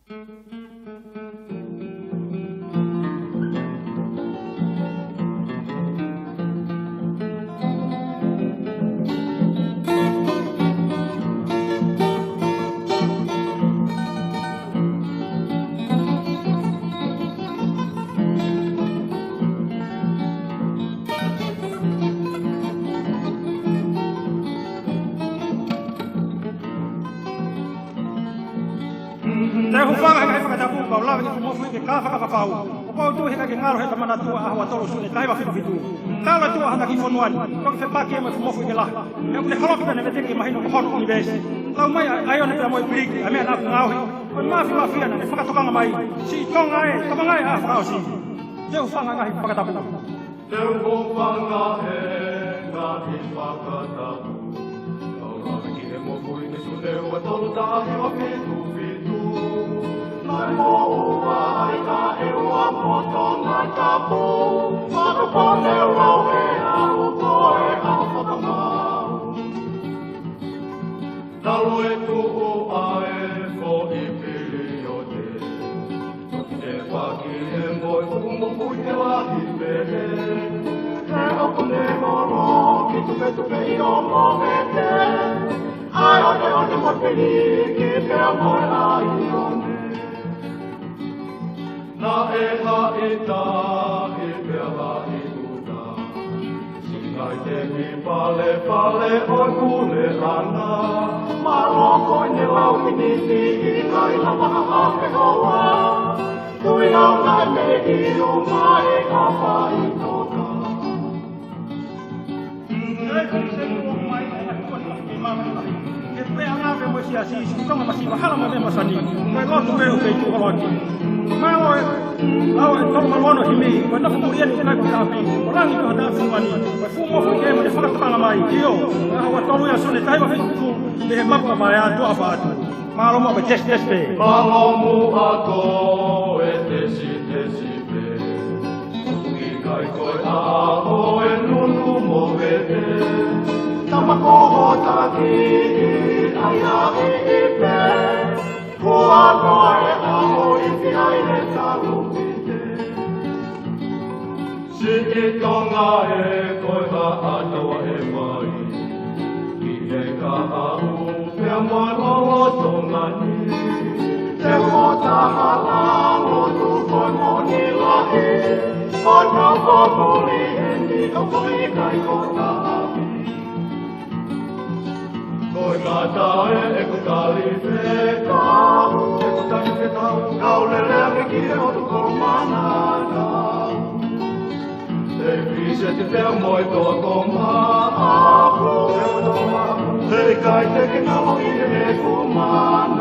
Te hufanga ngai whakatapu kau lawa ki kumofu i ke ka whakapapau. O pau tu heka ke ngaro he tamana tua ahua tolo sune taiwa whitu. Kaula tua hana ki whonuani. Toki te pāke mai kumofu i ke laha. E ule holoki pene me teki mahino ko hono univesi. Lau mai aione pia moi piliki a mea nafu ngauhi. O mafi mafiana ne whakatokanga mai. Si tonga e, tomanga e a whakao si. Te hufanga ngai whakatapu. Te hufanga e ngai whakatapu. Kau lawa ki he mofu i ke sune ua tolu tahi wa whitu. Mai moa ai ka e ua moto ngai tapu. Maka pone rau e au koe au whakamau. Talo e tuhu ae ko i pili o te. E whaki e moi kumo pui te lahi pehe. Te oku ne moro ki tupe i o mohe te. Ai o te mo pili ki pea moi ai o ne. Na e hae tahi pea hae uta. Singai te mi pale oi kule ana. Maroko ne lau miniti i kai la maha hape hoa. Tui au nai me i o mai a whai toka. Ke pea ngāwe mo si a si tonga masiwa hala mo me masani. Koe lotu me uke i tuhalaki. Mai oe, au e toko malono himi, koe nafu murieni kai kutapi, o rangi koha dafi mani, koe fumofu i emo ne whakatokanga mai, iyo, koe hawa tolu ia sone taiwa whitu, me he mapua mai a tua whaatu. Malomo me tesi pe. Malomu a ko e tesi pe. Uki kai koe a o e nunu mo e te. Tamako ho taki ai a i pe. Kua koe a o i ti ai le talu pite. Si i tonga e koe ha atoa e mai. Ki e ka a u pea mai o tonga ni. Te hota hala o tu koe moni lahi. O ka whapuri e ni o koe kai kota api. Koe ngata e ku tali wheka. E ku tali wheka. Kau lele ame ki e o tu koro manana. E pise te pea moi toa toma apu. Hei kai te ke ngalo i e kumana.